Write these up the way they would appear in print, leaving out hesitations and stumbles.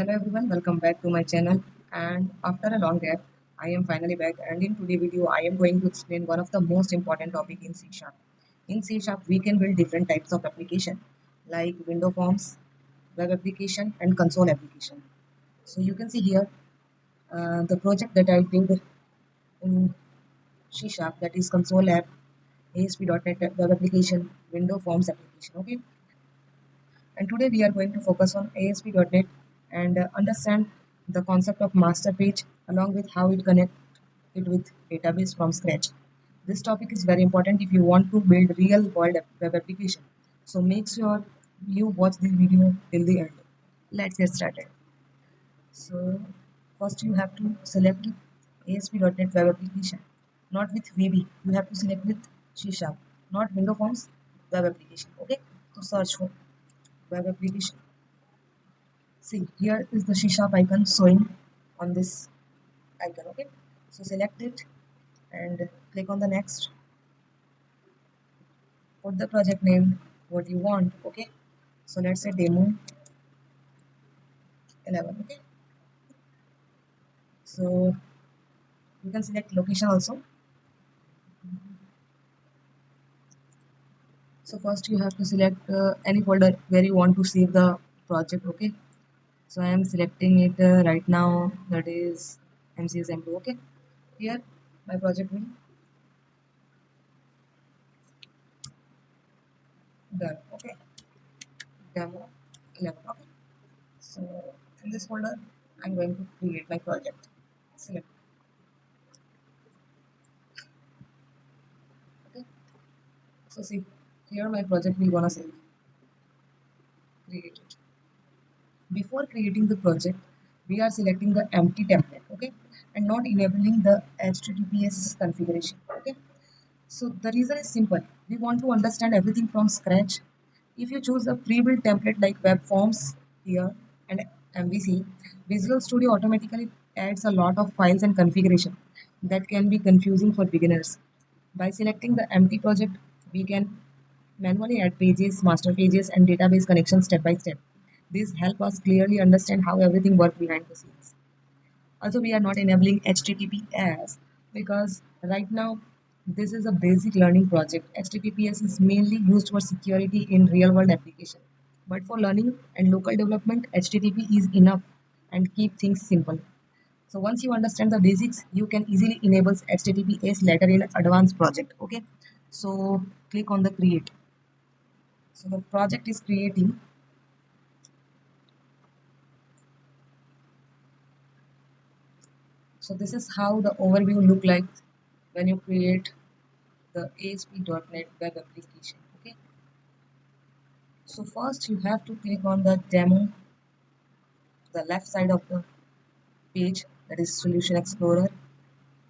Hello everyone, welcome back to my channel. And after a long gap, I am finally back. And in today's video, I am going to explain one of the most important topic in C Sharp. In C Sharp, we can build different types of application like window forms, web application, and console application. So you can see here the project that I built in C Sharp, that is console app, ASP.NET web application, window forms application. Okay, and today we are going to focus on ASP.NET and understand the concept of master page along with how it connects it with database from scratch. This topic is very important if you want to build real world web application. So make sure you watch this video till the end. Let's get started. So first you have to select ASP.NET web application, not with VB. You have to select with C Sharp, not window forms web application. Okay, so search for web application. See, here is the C sharp icon showing on this icon. Okay, so select it and click on the next. Put the project name what you want. Okay, so let's say demo 11. Okay, so you can select location also. So first you have to select any folder where you want to save the project. Okay, so I am selecting it right now, that is MCSM2. Okay, here my project will done. Okay, demo 11. Okay, so in this folder I'm going to create my project. Select. Okay, so see, here my project will gonna save. Create it. Before creating the project, we are selecting the empty template. Okay, and not enabling the HTTPS configuration. Okay, so the reason is simple. We want to understand everything from scratch. If you choose a pre-built template like web forms here and MVC, Visual Studio automatically adds a lot of files and configuration that can be confusing for beginners. By selecting the empty project, we can manually add pages, master pages, and database connections step by step. These help us clearly understand how everything works behind the scenes. Also, we are not enabling HTTPS because right now this is a basic learning project. HTTPS is mainly used for security in real world application. But for learning and local development, HTTP is enough and keep things simple. So once you understand the basics, you can easily enable HTTPS later in advanced project. Okay. So click on the create. So the project is creating. So this is how the overview look like when you create the ASP.NET web application. Okay, so first you have to click on the demo, the left side of the page, that is Solution Explorer.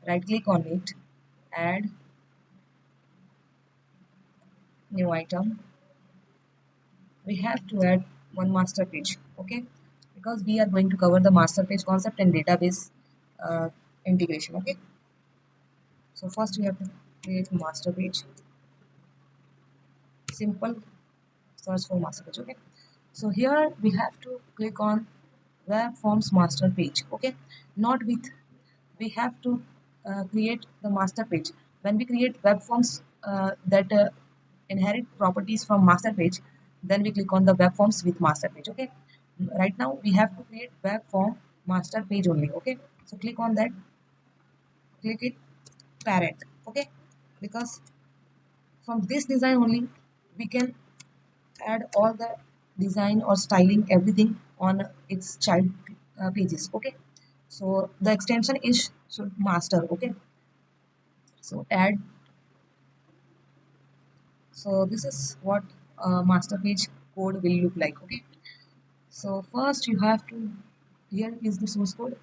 Right click on it, add new item. We have to add one master page. Okay, because we are going to cover the master page concept and database integration. Okay, so first we have to create a master page. Simple search for master page. Okay, so here we have to click on web forms master page. Okay, not with, we have to create the master page. When we create web forms that inherit properties from master page, then we click on the web forms with master page. Okay, right now we have to create web form master page only. Okay, so click on that, click it parent. Okay, because from this design only we can add all the design or styling everything on its child pages. Okay, so the extension is should master. Okay, so add. So this is what master page code will look like. Okay, so first you have to, here is the source code,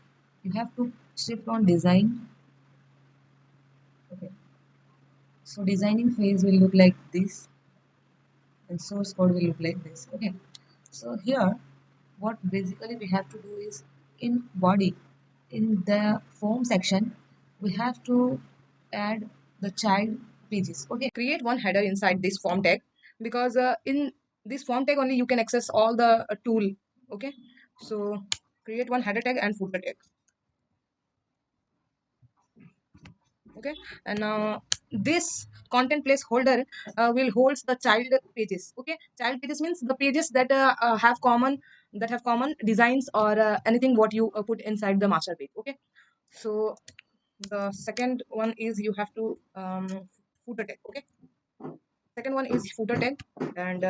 you have to shift on design. Okay, so designing phase will look like this and source code will look like this. Okay, so here what basically we have to do is, in body, in the form section, we have to add the child pages. Okay, create one header inside this form tag, because in this form tag only you can access all the tool. Okay, so create one header tag and footer tag. Okay, and now this content placeholder will holds the child pages. Okay, child pages means the pages that have common designs or anything what you put inside the master page. Okay, so the second one is you have to footer tag. Okay, second one is footer tag, and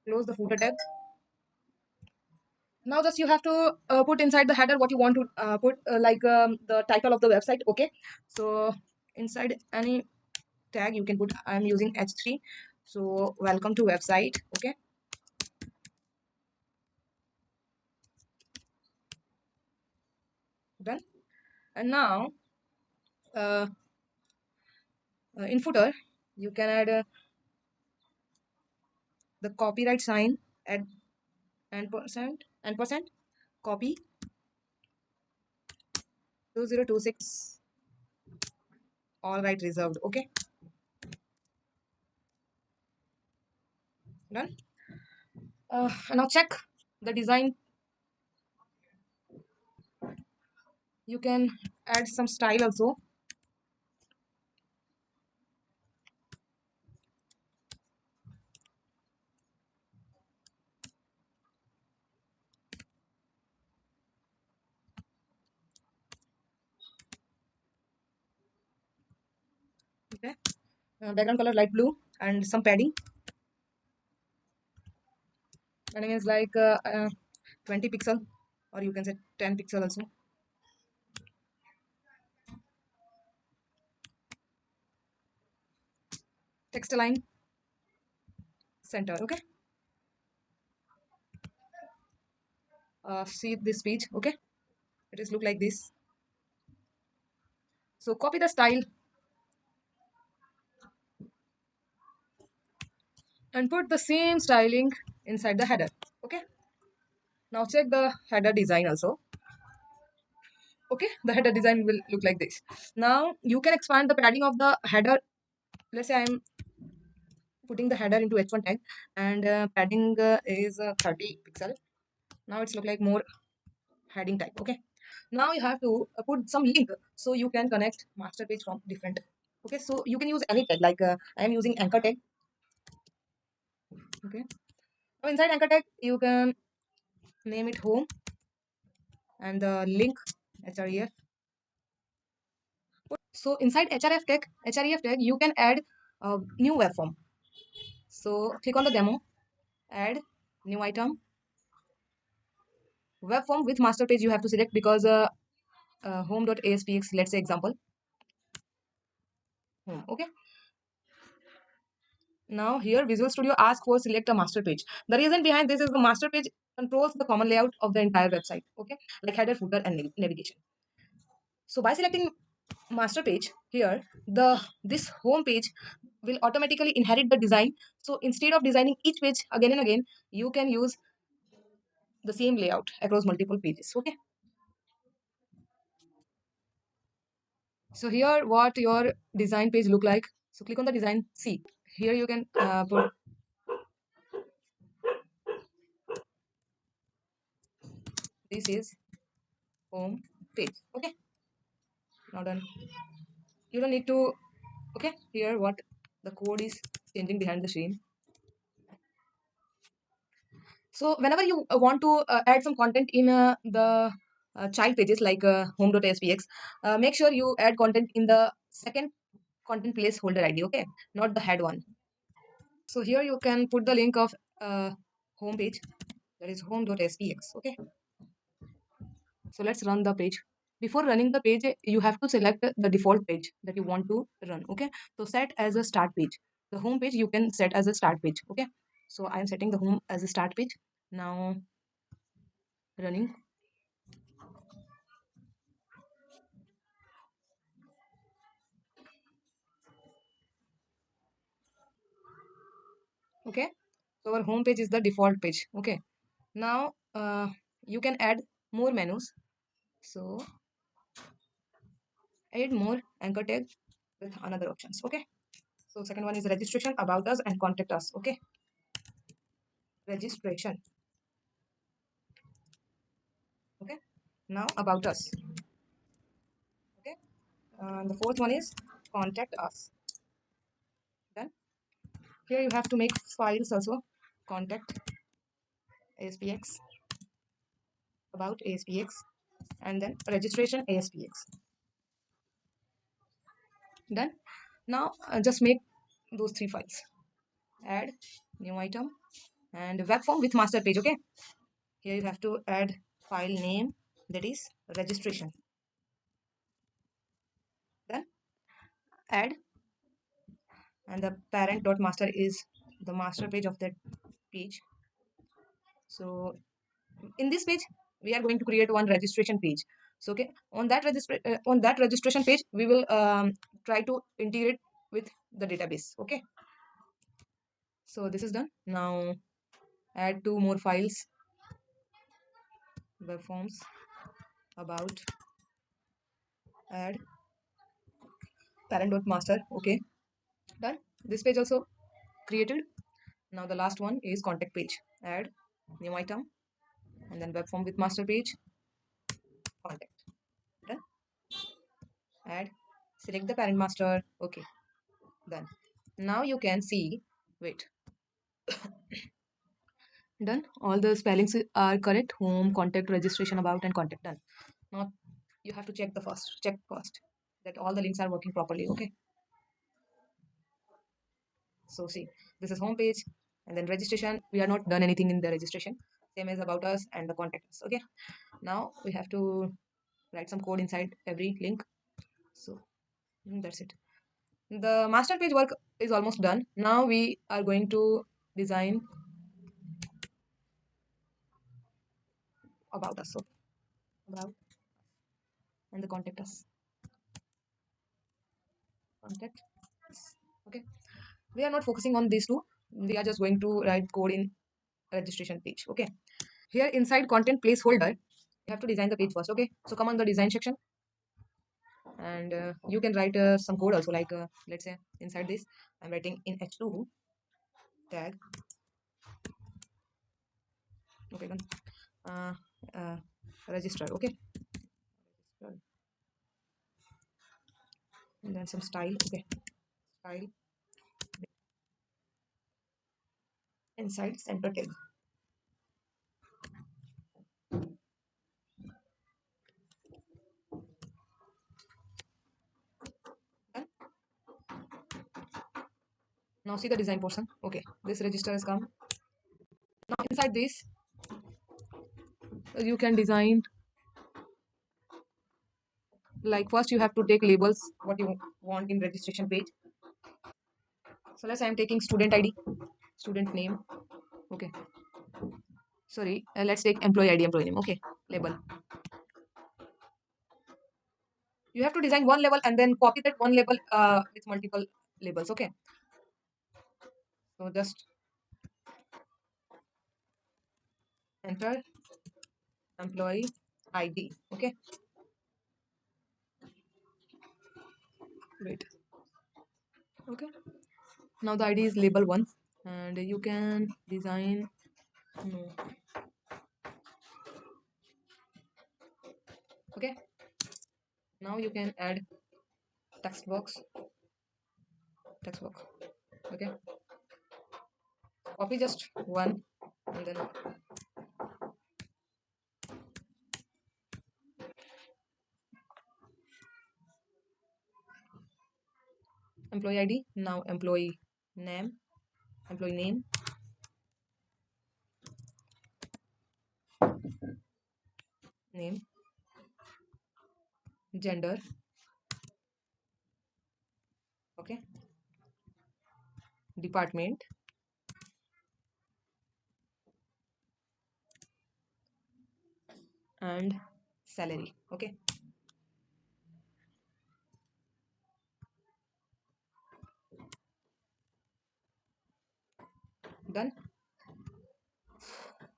close the footer tag. Now just you have to put inside the header what you want to put, like the title of the website. Okay, so inside any tag you can put, I'm using h3, so welcome to website. Okay, done. And now uh, in footer you can add the copyright sign at and percent copy 2026 all right reserved. Okay, done. And now check the design. You can add some style also. Okay, background color light blue and some padding. Padding is like 20 pixel, or you can say 10 pixel also. Text align center. Okay, see this page. Okay, it is look like this. So copy the style and put the same styling inside the header. Okay, now check the header design also. Okay, the header design will look like this. Now you can expand the padding of the header. Let's say I'm putting the header into h1 tag, and padding is 30 pixel. Now it's look like more heading type. Okay, now you have to put some link so you can connect master page from different. Okay, so you can use any tag, like I am using anchor tag. Okay, now inside anchor tag you can name it home, and the link href. So inside href tag you can add a new web form. So click on the demo, add new item, web form with master page you have to select, because home.aspx, let's say example home. Okay, now here Visual Studio asks for select a master page. The reason behind this is the master page controls the common layout of the entire website. Okay, like header, footer, and navigation. So by selecting master page here, this home page will automatically inherit the design. So instead of designing each page again and again, you can use the same layout across multiple pages. Okay, so here what your design page look like. So click on the design. See here you can put this is home page. Okay, now done. You don't need to. Okay, here what the code is changing behind the screen. So whenever you want to add some content in the child pages, like home.spx, make sure you add content in the second content placeholder id. Okay, not the head one. So here you can put the link of home page, that is home.spx. Okay, so let's run the page. Before running the page, you have to select the default page that you want to run. Okay, so set as a start page. The home page you can set as a start page. Okay, so I'm setting the home as a start page. Now running. Okay, so our home page is the default page. Okay, now you can add more menus. So add more anchor tag with another options. Okay, so second one is registration, about us, and contact us. Okay, registration. Now about us. Okay. The fourth one is contact us. Then here you have to make files also. Contact ASPX, about ASPX, and then registration ASPX. Done. Now just make those three files. Add new item and web form with master page. Okay. Here you have to add file name, that is registration. Then add, and the parent.master is the master page of that page. So in this page we are going to create one registration page. So okay, on that registration page we will try to integrate with the database. Okay, so this is done. Now add two more files, web forms, about, add parent.master. Okay, done. This page also created. Now the last one is contact page. Add new item and then web form with master page, contact. Done. Add, select the parent master. Okay, done. Now you can see, wait, done. All the spellings are correct. Home, contact, registration, about, and contact. Done. Now you have to check first that all the links are working properly. Okay, so see, this is home page, and then registration. We are not done anything in the registration. Same as about us and the contact us. Okay, now we have to write some code inside every link. So that's it. The master page work is almost done. Now we are going to design about us. So about and the contact us. Contact us. Okay. We are not focusing on these two. We are just going to write code in registration page. Okay. Here inside content placeholder, you have to design the page first. Okay. So come on the design section, and you can write some code also. Like let's say inside this, I'm writing in H2 tag. Okay, done. Uh, uh, register. Okay. Register. And then some style. Okay. Style inside center tag. Done. Now see the design portion. Okay, this register has come. Now inside this, you can design, like first you have to take labels what you want in registration page. So let's say I'm taking student ID, student name. Okay, sorry, let's take employee ID, employee name. Okay, label. You have to design one label and then copy that one label with multiple labels. Okay, so just enter employee ID. Okay, wait. Okay, now the ID is label 1, and you can design, no. Okay, now you can add text box, text box. Okay, copy just one, and then employee ID. Now name employee name, gender. Okay, department, and salary. Okay, done.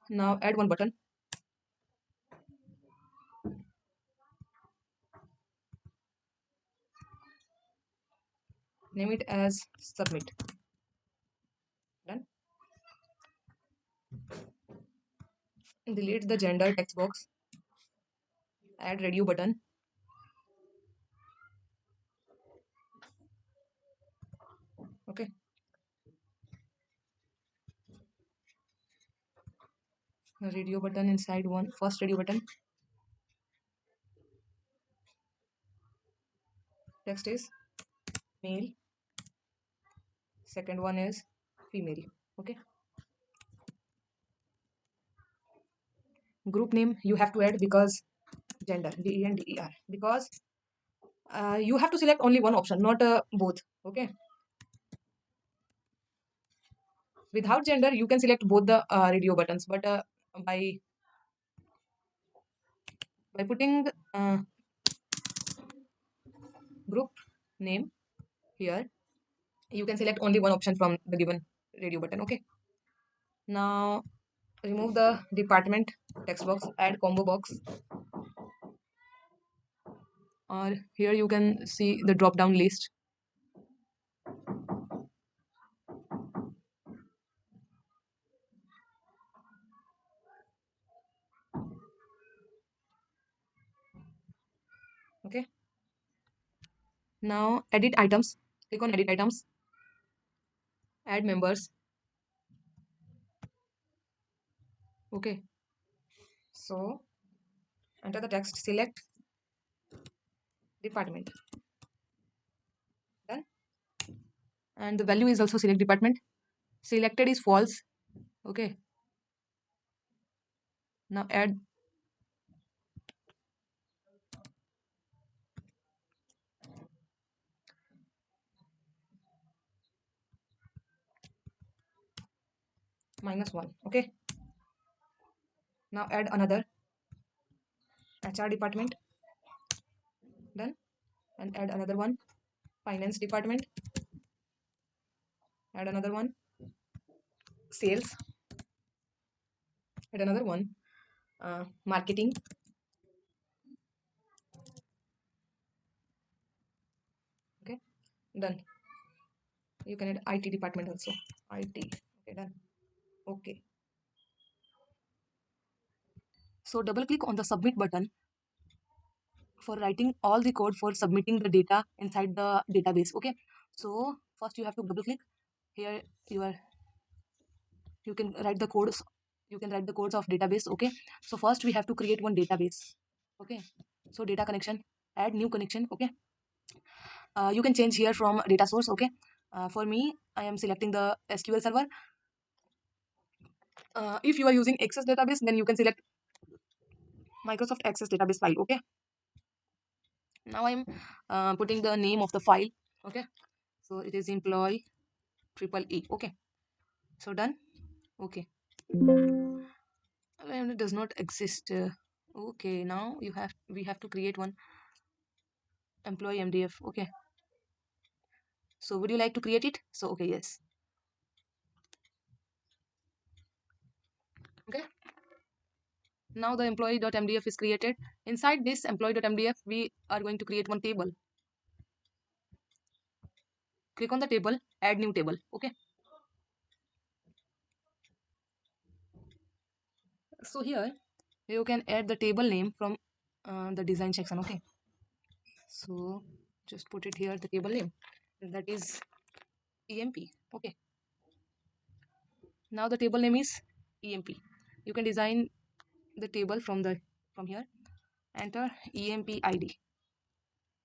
Now add one button. Name it as submit. Done. Delete the gender text box. Add radio button. Okay. A radio button inside one. First radio button. Text is male. Second one is female. Okay. Group name you have to add because gender, gender, because you have to select only one option, not both. Okay. Without gender, you can select both the radio buttons, but by putting group name here, you can select only one option from the given radio button. Okay. Now remove the department text box, add combo box, or here you can see the drop down list. Okay. Now edit items. Click on edit items. Add members. Okay. So enter the text. Select department. Done. And the value is also select department. Selected is false. Okay. Now add -1. Okay. Now add another HR department. Done. And add another one. Finance department. Add another one. Sales. Add another one. Marketing. Okay. Done. You can add IT department also. IT. Okay. Done. Okay. So double click on the submit button for writing all the code for submitting the data inside the database. Okay. So first you have to double click here. You can write the codes. You can write the codes of database. Okay. So first we have to create one database. Okay. So data connection. Add new connection. Okay. You can change here from data source. Okay. For me, I am selecting the SQL Server. If you are using Access database, then you can select Microsoft Access database file. Okay. Now I'm putting the name of the file. Okay. So it is employee triple E. Okay. So done. Okay. And it does not exist. Okay. Now we have to create one employee MDF. Okay. So would you like to create it? So okay, yes. Okay. Now the employee.mdf is created. Inside this employee.mdf, we are going to create one table. Click on the table, add new table. Okay. So here you can add the table name from the design section. Okay. So just put it here, the table name, that is EMP. Okay. Now the table name is EMP. You can design the table from here. Enter EMP ID.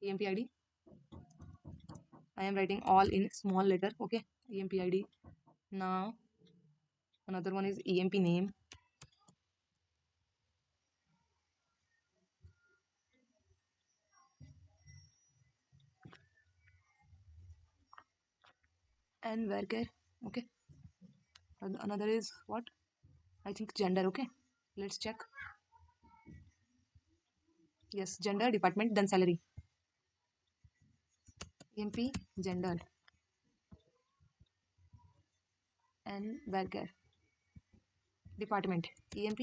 EMP ID. I am writing all in small letter. Okay. EMP ID. Now another one is EMP name. And worker. Okay. And another is what? I think gender. Okay. Let's check. Yes, gender, department, then salary. EMP gender and worker department. EMP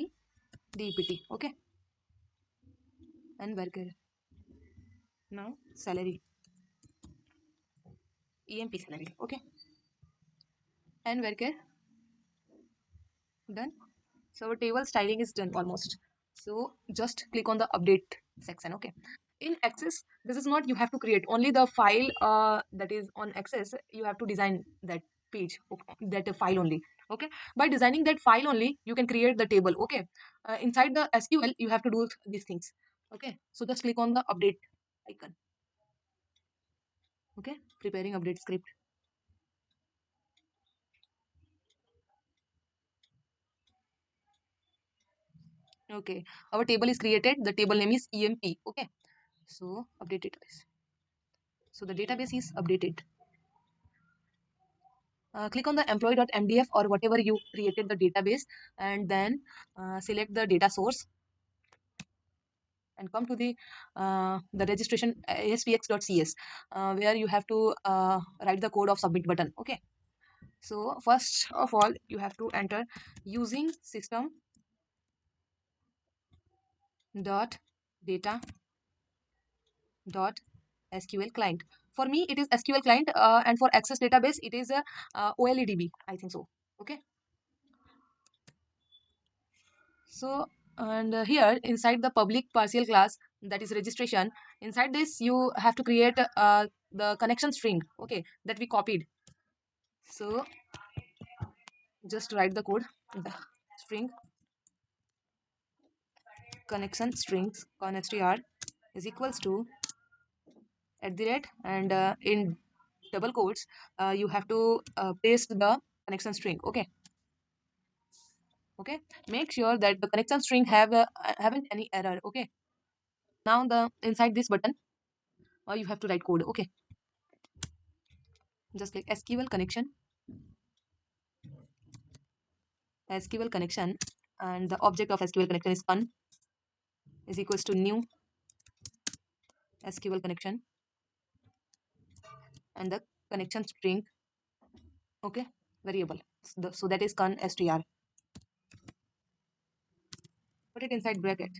DPT. Okay. And worker. Now salary. EMP salary. Okay. And worker. Done. So our table styling is done almost. So just click on the update section. Okay, in access this is not you have to create only the file that is on access. You have to design that page, that file only. Okay, by designing that file only you can create the table. Okay, inside the SQL you have to do these things. Okay, so just click on the update icon. Okay, preparing update script. Okay, our table is created. The table name is emp. Okay, so update database. So the database is updated. Click on the employee.mdf or whatever you created the database, and then select the data source and come to the registration aspx.cs, where you have to write the code of submit button. Okay, so first of all you have to enter using system dot data dot SQL client. For me it is SQL client, and for access database it is a OLEDB, I think so. Okay, so and here inside the public partial class, that is registration, inside this you have to create the connection string, okay, that we copied. So just write the code. The string connection strings constr is equals to at the rate, and in double quotes you have to paste the connection string. Okay, okay, make sure that the connection string haven't any error. Okay, now the inside this button you have to write code. Okay, just like SQL connection, and the object of SQL connection is con is equals to new SQL connection, and the connection string, okay, variable. So that is con str. Put it inside bracket.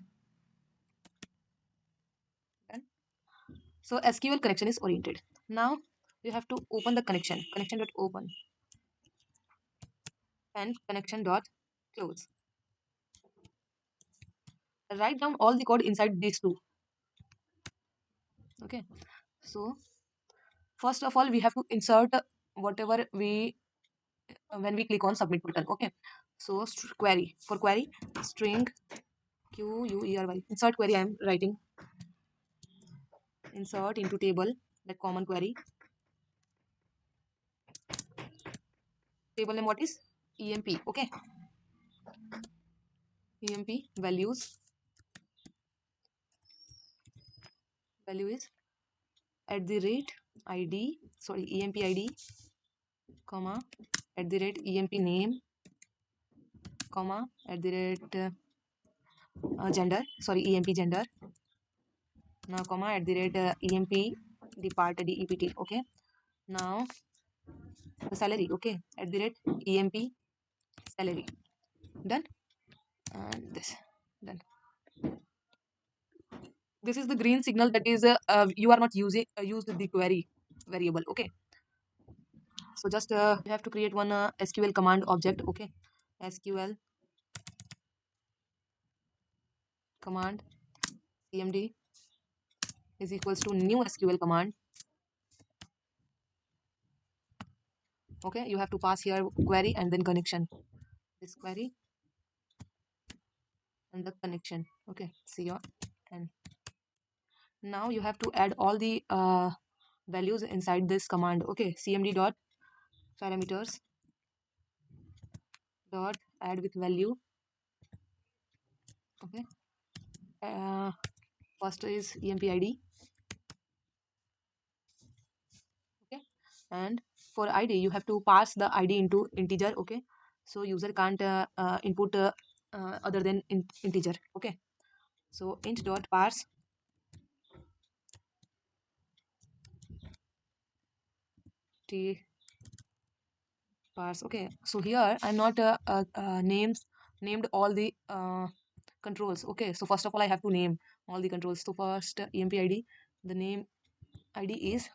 Done. So SQL connection is oriented. Now you have to open the connection dot open, and connection dot close. Write down all the code inside these two. Okay, so first of all we have to insert whatever we when we click on submit button. Okay, so query, for query string query, insert query I am writing, insert into table, that common query. Table name what is emp. Okay, emp value is at the rate id, sorry, emp id, comma, at the rate emp name, comma, at the rate gender, sorry, emp gender, now comma, at the rate emp depart dept. Okay, now the salary. Okay, at the rate emp salary. Done. And this done. This is the green signal, that is you are not using used the query variable. Okay, so just you have to create one SQL command object. Okay, SQL command cmd is equals to new SQL command. Okay, you have to pass here query and then connection, this query and the connection. Okay, see your, and now you have to add all the values inside this command. Okay, cmd dot parameters dot add with value. Okay, uh, first is emp id. Okay, and for id you have to pass the id into integer. Okay, so user can't input other than integer. Okay, so int dot parse t parse. Okay, so here I'm not named all the controls. Okay, so first of all I have to name all the controls. So first emp id, the name id is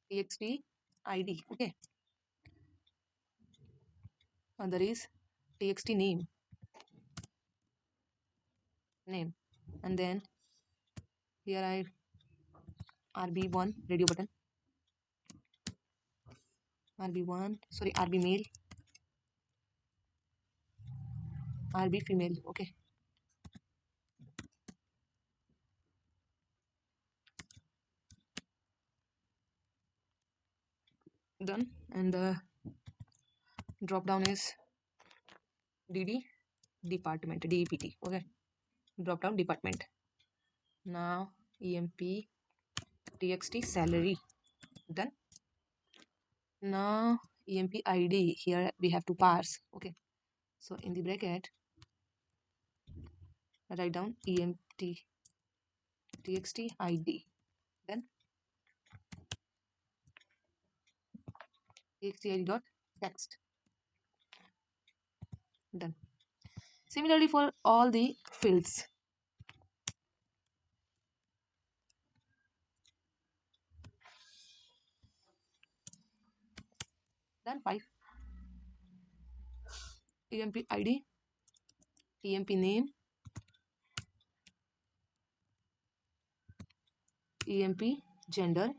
txt id. Okay, and there is txt name, and then Here I RB1 radio button, RB1, sorry, RB male, RB female. Okay, done. And the drop down is DD department, DEPT. Okay, drop down department. Now EMP TXT salary, done. Now EMP ID, here we have to parse. Okay, so in the bracket write down EMP TXT ID, then TXT ID dot text, done. Similarly for all the fields, then 5 EMP ID, EMP name, EMP gender,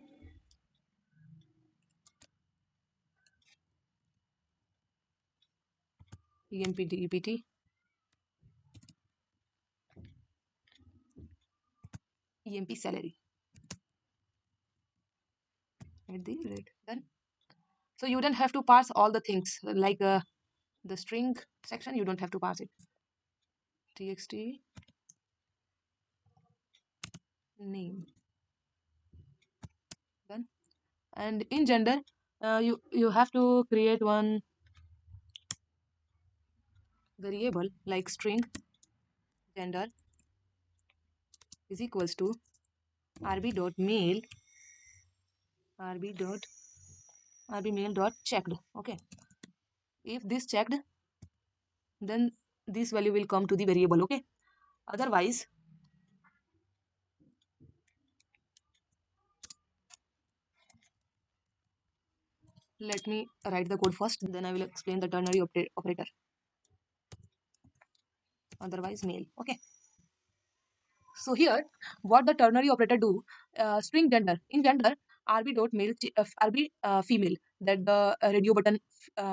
EMP DEPT, EMP salary at the rate, done. So you don't have to parse all the things like the string section, you don't have to parse it. TXT name, done. And in gender, you have to create one variable like string gender is equals to rb dot male, rb dot rb male dot checked. Okay, if this checked, then this value will come to the variable. Okay, otherwise let me write the code first, then I will explain the ternary operator. Otherwise male. Okay, so here what the ternary operator do, string gender, in gender rb dot male rb female, that the radio button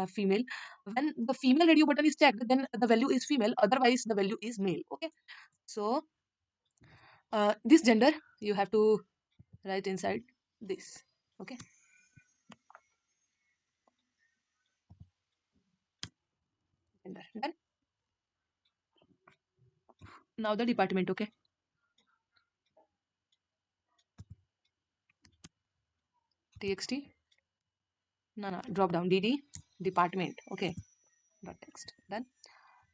female, when the female radio button is checked, then the value is female, otherwise the value is male. Okay, so this gender you have to write inside this. Okay, gender, then now the department. Okay, txt, no, drop down dd department. Okay, dot text, done.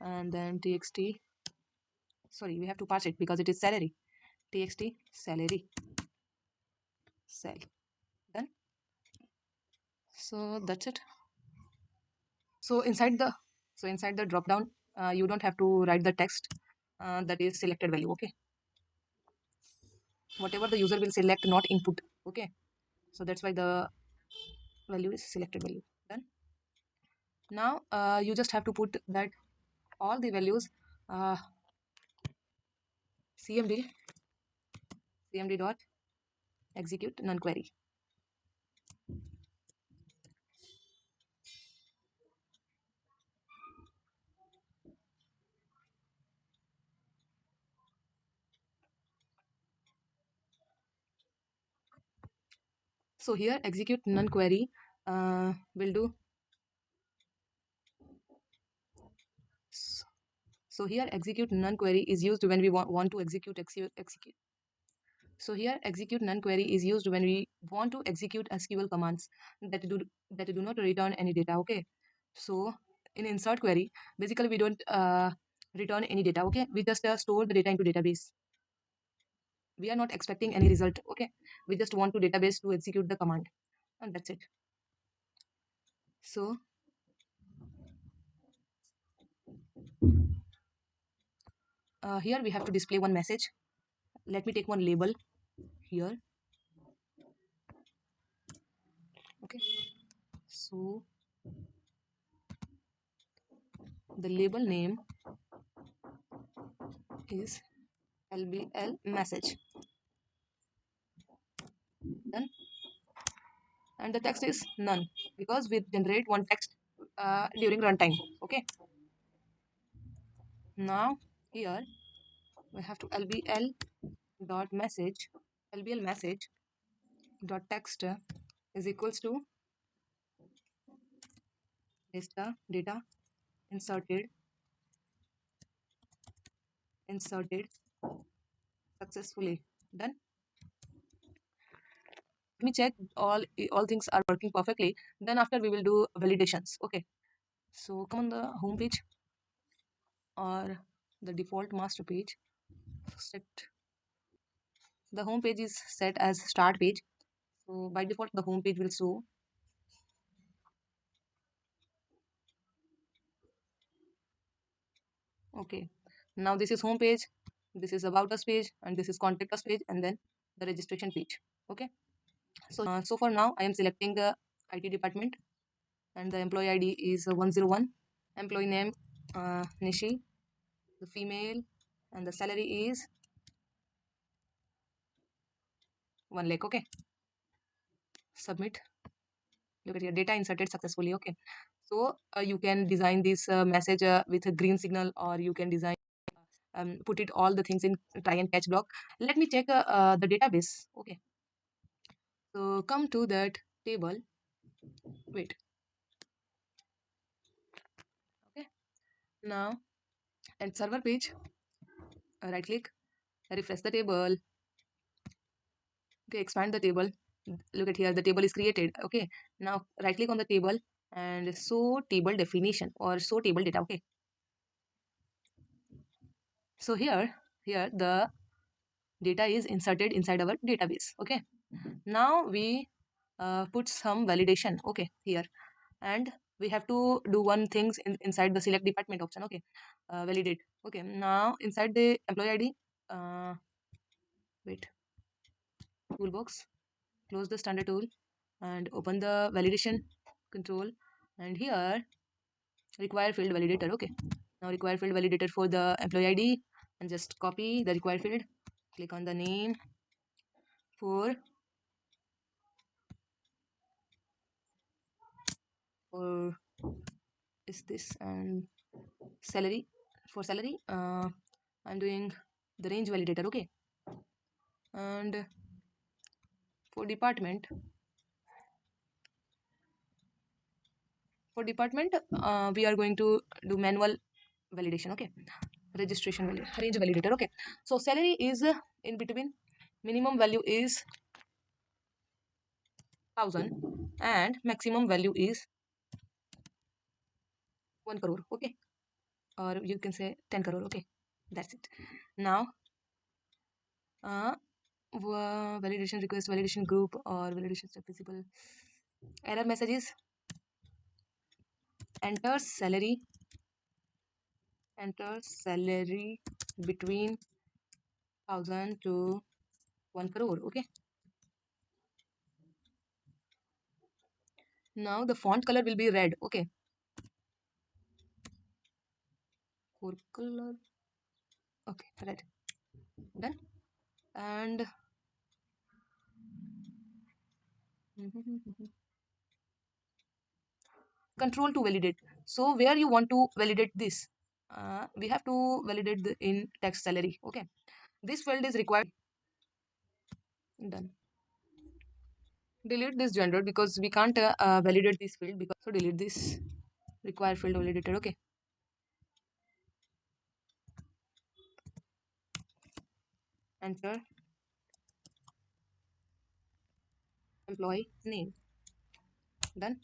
And then txt, sorry, we have to parse it because it is salary, txt salary cell, done. So that's it. So inside the drop down, you don't have to write the text that is selected value. Okay, whatever the user will select, not input. Okay, so that's why the value is selected value, done. Now you just have to put that all the values cmd dot execute none query. So here execute none query will do. So here execute none query is used when we want to execute. So here execute none query is used when we want to execute SQL commands that do not return any data. Okay, so in insert query, basically we don't return any data. Okay, we just store the data into database. We are not expecting any result. Okay, we just want to database to execute the command, and that's it. So here we have to display one message. Let me take one label here. Okay, so the label name is LBL message. and the text is none because we generate one text during runtime. Okay, now here we have to lbl dot message lbl message dot text is equals to data inserted successfully. Done. Let me check all things are working perfectly. Then after we will do validations. Okay, so come on the home page or the default master page. Set the home page is set as start page, so by default the home page will show. Okay, now this is home page, this is about us page, and this is contact us page, and then the registration page. Okay, so for now I am selecting the IT department, and the employee ID is 101, employee name Nishi, the female, and the salary is 1 lakh. Okay, submit. Look at your data inserted successfully. Okay, so you can design this message with a green signal, or you can design put it all the things in try and catch block. Let me check the database. Okay, so come to that table. Wait. Okay, now at server page, right click, refresh the table. Okay, expand the table. Look at here, the table is created. Okay, now right click on the table and show table definition or show table data. Okay, so here the data is inserted inside our database. Okay, now we put some validation. Okay, here, and we have to do one things inside the select department option. Okay, validate. Okay, now inside the employee ID, wait, toolbox, close the standard tool and open the validation control, and here require field validator. Okay, now require field validator for the employee ID, and just copy the required field, click on the name for or is this and salary, for salary I'm doing the range validator. Okay, and for department we are going to do manual validation. Okay, registration range validator. Okay, so salary is in between, minimum value is 1000 and maximum value is 1 crore. Okay, or you can say 10 crore. Okay, that's it. Now uh, validation request, validation group, or validation step visible. Error messages: enter salary, between 1000 to 1 crore. Okay, now the font color will be red. Okay, core color. Okay, red. Done. And control to validate. So where you want to validate this, we have to validate in text salary. Okay, this field is required. Done. Delete this gender because we can't validate this field, because so delete this require field validator. Okay, enter employee name. Done.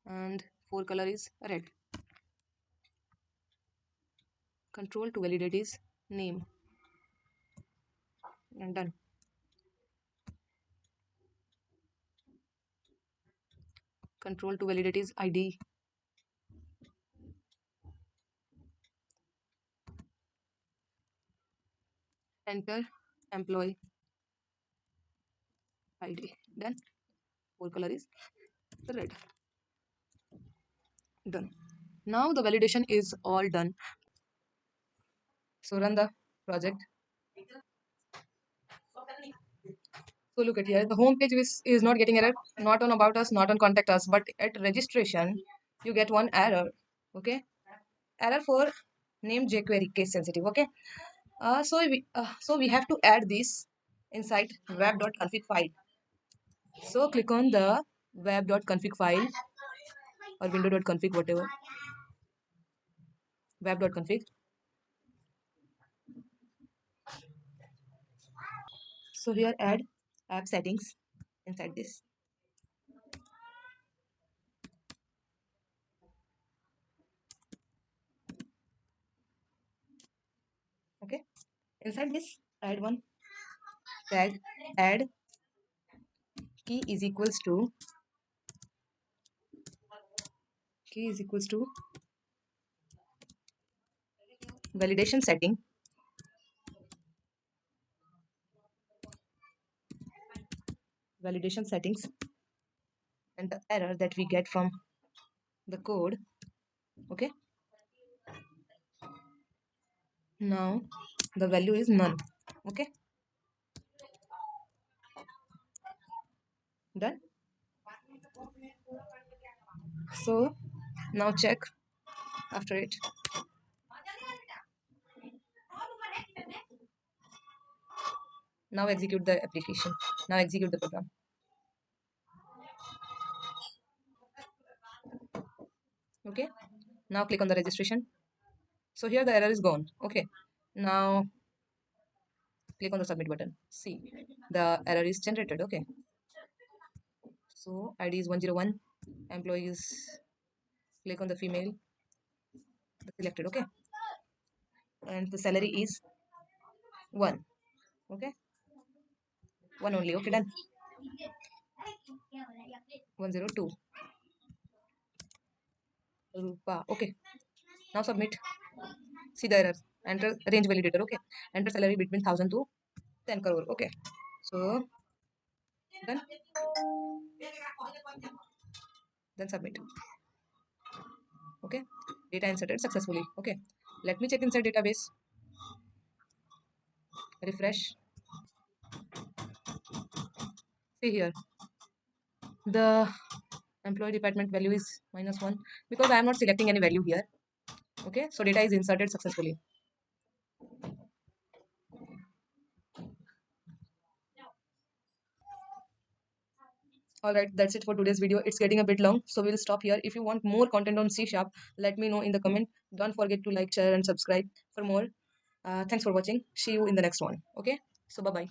And for color is red. Control to validate is name, and done. Control to validate is ID. Enter employee ID. Done. For color is red. Done. Now the validation is all done. So run the project. So look at here, the home page is not getting error, not on about us, not on contact us, but at registration, you get one error. Okay, error for name jQuery case sensitive. Okay, so we have to add this inside web.config file. So click on the web.config file or window.config, whatever, web.config. So here add app settings inside this. Okay, inside this add one tag, add key is equals to key is equals to validation setting, validation settings, and the error that we get from the code. Okay, now the value is none. Okay, done. So now check after it. Now execute the application. Now execute the program. Okay, now click on the registration. So here the error is gone. Okay, now click on the submit button. See, the error is generated. Okay, so ID is 101, employee is, click on the female, the selected. Okay, and the salary is 1. Okay, 1 only. Okay, done. 102 rupa. Okay, now submit. See the error, enter range validator. Okay, enter salary between 1000 to 10 crore. Okay, so done, then submit. Okay, data inserted successfully. Okay, let me check inside database, refresh. See here, the employee department value is -1 because I am not selecting any value here. Okay, so data is inserted successfully. All right, that's it for today's video. It's getting a bit long, so we'll stop here. If you want more content on C Sharp, let me know in the comment. Don't forget to like, share, and subscribe for more. Thanks for watching. See you in the next one. Okay, so bye bye.